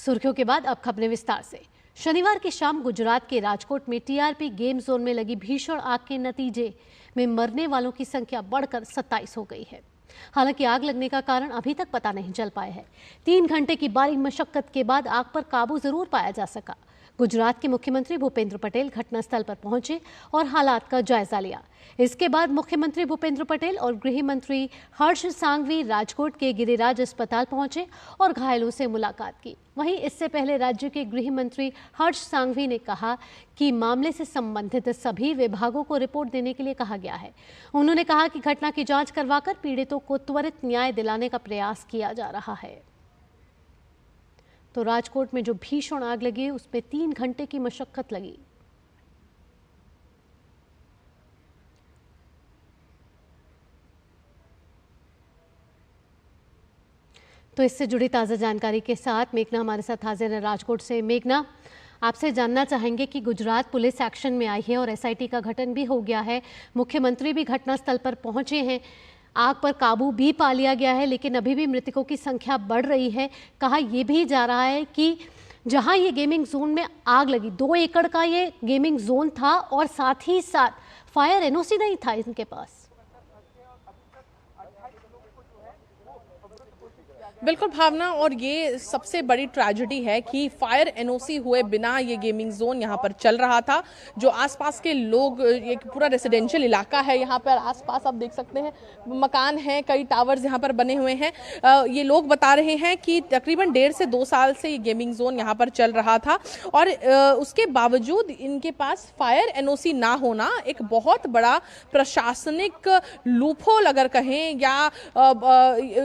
सुर्खियों के बाद अब खबरें विस्तार से। शनिवार की शाम गुजरात के राजकोट में टीआरपी गेम जोन में लगी भीषण आग के नतीजे में मरने वालों की संख्या बढ़कर 27 हो गई है। हालांकि आग लगने का कारण अभी तक पता नहीं चल पाया है। 3 घंटे की भारी मशक्कत के बाद आग पर काबू जरूर पाया जा सका। गुजरात के मुख्यमंत्री भूपेंद्र पटेल घटनास्थल पर पहुंचे और हालात का जायजा लिया। इसके बाद मुख्यमंत्री भूपेंद्र पटेल और गृह मंत्री हर्ष सांघवी राजकोट के गिरिराज अस्पताल पहुंचे और घायलों से मुलाकात की। वहीं इससे पहले राज्य के गृह मंत्री हर्ष सांघवी ने कहा कि मामले से संबंधित सभी विभागों को रिपोर्ट देने के लिए कहा गया है। उन्होंने कहा कि घटना की जांच करवाकर पीड़ितों को त्वरित न्याय दिलाने का प्रयास किया जा रहा है। तो राजकोट में जो भीषण आग लगी उसमें 3 घंटे की मशक्कत लगी। तो इससे जुड़ी ताज़ा जानकारी के साथ मेघना हमारे साथ हाजिर है राजकोट से। मेघना, आपसे जानना चाहेंगे कि गुजरात पुलिस एक्शन में आई है और एसआईटी का गठन भी हो गया है। मुख्यमंत्री भी घटनास्थल पर पहुंचे हैं। आग पर काबू भी पा लिया गया है, लेकिन अभी भी मृतकों की संख्या बढ़ रही है। कहा यह भी जा रहा है कि जहां ये गेमिंग जोन में आग लगी, 2 एकड़ का ये गेमिंग जोन था और साथ ही साथ फायर एनओसी नहीं था इनके पास। बिल्कुल भावना, और ये सबसे बड़ी ट्रेजेडी है कि फायर एनओसी हुए बिना ये गेमिंग जोन यहाँ पर चल रहा था। जो आसपास के लोग, एक पूरा रेसिडेंशियल इलाका है यहाँ पर, आसपास आप देख सकते हैं मकान हैं, कई टावर्स यहाँ पर बने हुए हैं। ये लोग बता रहे हैं कि तकरीबन 1.5 से 2 साल से ये गेमिंग जोन यहाँ पर चल रहा था और उसके बावजूद इनके पास फायर एनओसी ना होना एक बहुत बड़ा प्रशासनिक लूपहोल अगर कहें, या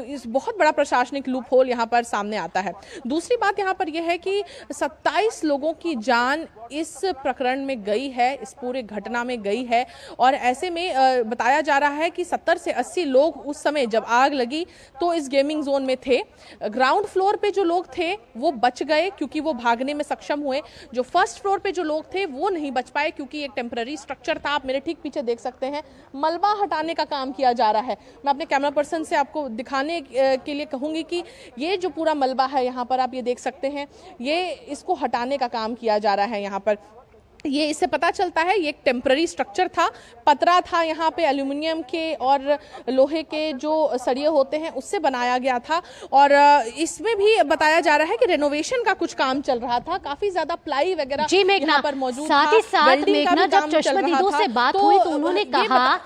इस बहुत बड़ा प्रशासनिक लूप होल यहाँ पर सामने आता है। दूसरी बात यहाँ पर यह है कि 27 लोगों की जान इस प्रकरण में गई है, इस पूरे घटना में गई है। और ऐसे में बताया जा रहा है कि 70 से 80 लोग उस समय जब आग लगी तो इस गेमिंग जोन में थे। ग्राउंड फ्लोर पे जो लोग थे वो बच गए क्योंकि वो भागने में सक्षम हुए। जो फर्स्ट फ्लोर पे जो लोग थे वो नहीं बच पाए क्योंकि एक टेम्पररी स्ट्रक्चर था। आप मेरे ठीक पीछे देख सकते हैं मलबा हटाने का काम किया जा रहा है। मैं अपने कैमरा पर्सन से आपको दिखाने के लिए कहूंगी कि ये जो पूरा मलबा है यहाँ पर आप ये देख सकते हैं, ये इसको हटाने का काम किया जा रहा है यहाँ पर। ये इससे पता चलता है ये एक टेम्पररी स्ट्रक्चर था, पतरा था यहाँ पे, एल्यूमिनियम के और लोहे के जो सरिये होते हैं उससे बनाया गया था। और इसमें भी बताया जा रहा है कि रेनोवेशन का कुछ काम चल रहा था, काफी ज्यादा प्लाई वगैरह यहाँ पर मौजूद था। साथ ही साथ मेघना, जब चश्मदीदों से बात हुई तो उन्होंने कहा,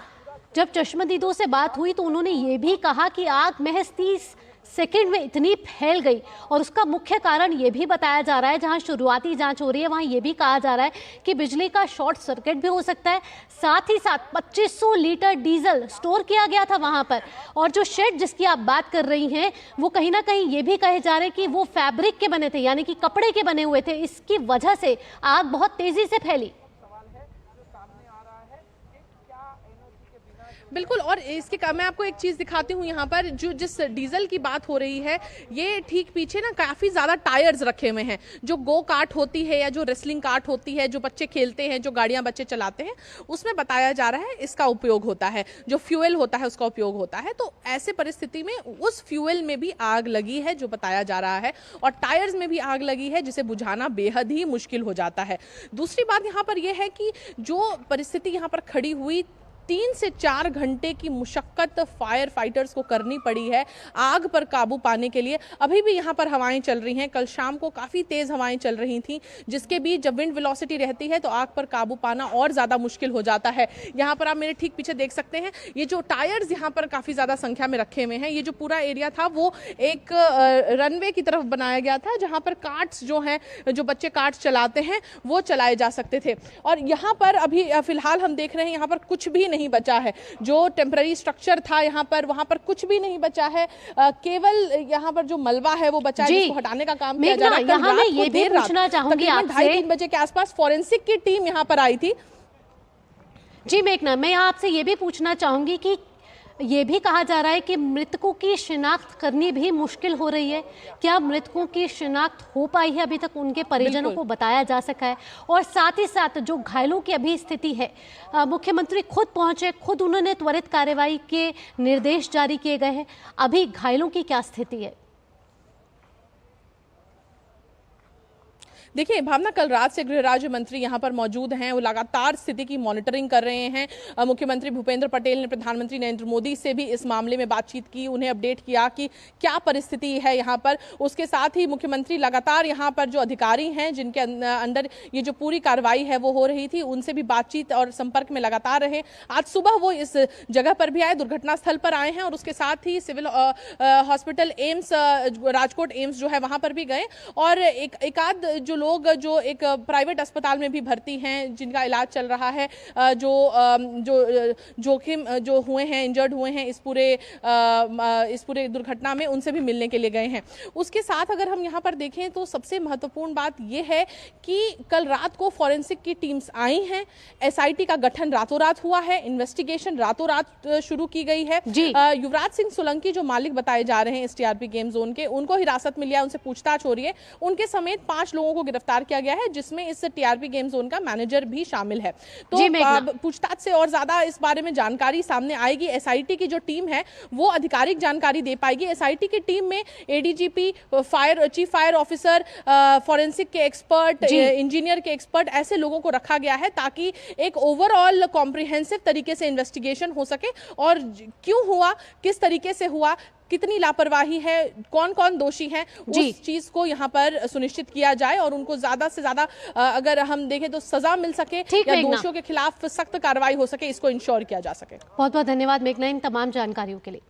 जब चश्मदीदों से बात हुई तो उन्होंने ये भी कहा कि आग महज 30 सेकंड में इतनी फैल गई और उसका मुख्य कारण ये भी बताया जा रहा है, जहां शुरुआती जांच हो रही है वहां ये भी कहा जा रहा है कि बिजली का शॉर्ट सर्किट भी हो सकता है। साथ ही साथ 2500 लीटर डीजल स्टोर किया गया था वहां पर, और जो शेड जिसकी आप बात कर रही हैं वो कहीं ना कहीं ये भी कहे जा रहे हैं कि वो फैब्रिक के बने थे, यानी कि कपड़े के बने हुए थे। इसकी वजह से आग बहुत तेजी से फैली। बिल्कुल, और इसके मैं आपको एक चीज़ दिखाती हूँ यहाँ पर, जो जिस डीजल की बात हो रही है ये ठीक पीछे ना काफ़ी ज़्यादा टायर्स रखे हुए हैं। जो गो कार्ट होती है या जो रेसलिंग कार्ट होती है, जो बच्चे खेलते हैं, जो गाड़ियाँ बच्चे चलाते हैं, उसमें बताया जा रहा है इसका उपयोग होता है, जो फ्यूल होता है उसका उपयोग होता है। तो ऐसे परिस्थिति में उस फ्यूल में भी आग लगी है जो बताया जा रहा है, और टायर्स में भी आग लगी है जिसे बुझाना बेहद ही मुश्किल हो जाता है। दूसरी बात यहाँ पर यह है कि जो परिस्थिति यहाँ पर खड़ी हुई, 3 से 4 घंटे की मुशक्कत फायर फाइटर्स को करनी पड़ी है आग पर काबू पाने के लिए। अभी भी यहाँ पर हवाएं चल रही हैं। कल शाम को काफ़ी तेज़ हवाएं चल रही थीं, जिसके बीच जब विंड वेलोसिटी रहती है तो आग पर काबू पाना और ज़्यादा मुश्किल हो जाता है। यहाँ पर आप मेरे ठीक पीछे देख सकते हैं ये जो टायर्स यहाँ पर काफ़ी ज़्यादा संख्या में रखे हुए हैं। ये जो पूरा एरिया था वो एक रनवे की तरफ बनाया गया था, जहाँ पर कार्ट्स जो हैं, जो बच्चे कार्ट्स चलाते हैं वो चलाए जा सकते थे। और यहाँ पर अभी फिलहाल हम देख रहे हैं यहाँ पर कुछ भी नहीं बचा है। जो टेम्पररी स्ट्रक्चर था यहाँ पर, वहां पर कुछ भी नहीं बचा है। केवल यहाँ पर जो मलबा है वो बचा है, जिसको हटाने का काम किया जा रहा है। यहाँ मैं ये भी पूछना चाहूंगी आपसे, 2:30-3 बजे के आसपास फॉरेंसिक की टीम यहाँ पर आई थी। जी मेघना, मैं आपसे ये भी पूछना चाहूंगी कि ये भी कहा जा रहा है कि मृतकों की शिनाख्त करनी भी मुश्किल हो रही है। क्या मृतकों की शिनाख्त हो पाई है अभी तक, उनके परिजनों को बताया जा सका है? और साथ ही साथ जो घायलों की अभी स्थिति है, मुख्यमंत्री खुद पहुंचे, खुद उन्होंने त्वरित कार्रवाई के निर्देश जारी किए गए हैं। अभी घायलों की क्या स्थिति है? देखिए भावना, कल रात से गृह राज्य मंत्री यहाँ पर मौजूद हैं, वो लगातार स्थिति की मॉनिटरिंग कर रहे हैं। मुख्यमंत्री भूपेंद्र पटेल ने प्रधानमंत्री नरेंद्र मोदी से भी इस मामले में बातचीत की, उन्हें अपडेट किया कि क्या परिस्थिति है यहाँ पर। उसके साथ ही मुख्यमंत्री लगातार यहाँ पर जो अधिकारी हैं जिनके अंडर ये जो पूरी कार्रवाई है वो हो रही थी, उनसे भी बातचीत और संपर्क में लगातार रहे। आज सुबह वो इस जगह पर भी आए, दुर्घटना स्थल पर आए हैं, और उसके साथ ही civil hospital AIIMS, Rajkot AIIMS जो है वहां पर भी गए। और एकाध जो लोग जो एक प्राइवेट अस्पताल में भी भर्ती हैं, जिनका इलाज चल रहा है, जो जोखिम जो हुए हैं, इंजर्ड हुए हैं इस पूरे दुर्घटना में, उनसे भी मिलने के लिए गए हैं। उसके साथ अगर हम यहाँ पर देखें तो सबसे महत्वपूर्ण बात यह है कि कल रात को फॉरेंसिक की टीम्स आई हैं, एसआईटी का गठन रातों रात हुआ है, इन्वेस्टिगेशन रातों रात शुरू की गई है। युवराज सिंह सोलंकी जो मालिक बताए जा रहे हैं इस टीआरपी गेम जोन के, उनको हिरासत में लिया, उनसे पूछताछ हो रही है। उनके समेत 5 लोगों को गिरफ्तार किया गया है, जिसमें इस टीआरपी गेम जोन का मैनेजर भी शामिल है। तो पूछताछ से और ज्यादा इस बारे में जानकारी सामने आएगी। एसआईटी की जो टीम है वो आधिकारिक जानकारी दे पाएगी। एसआईटी की टीम में ADGP, chief fire officer, forensic के एक्सपर्ट, इंजीनियर के एक्सपर्ट, ऐसे लोगों को रखा गया है ताकि एक ओवरऑल कॉम्प्रिहेंसिव तरीके से इन्वेस्टिगेशन हो सके, और क्यों हुआ, किस तरीके से हुआ, कितनी लापरवाही है, कौन कौन दोषी हैं, उस चीज को यहाँ पर सुनिश्चित किया जाए, और उनको ज्यादा से ज्यादा अगर हम देखें तो सजा मिल सके या दोषियों के खिलाफ सख्त कार्रवाई हो सके, इसको इंश्योर किया जा सके। बहुत बहुत धन्यवाद मेघना इन तमाम जानकारियों के लिए।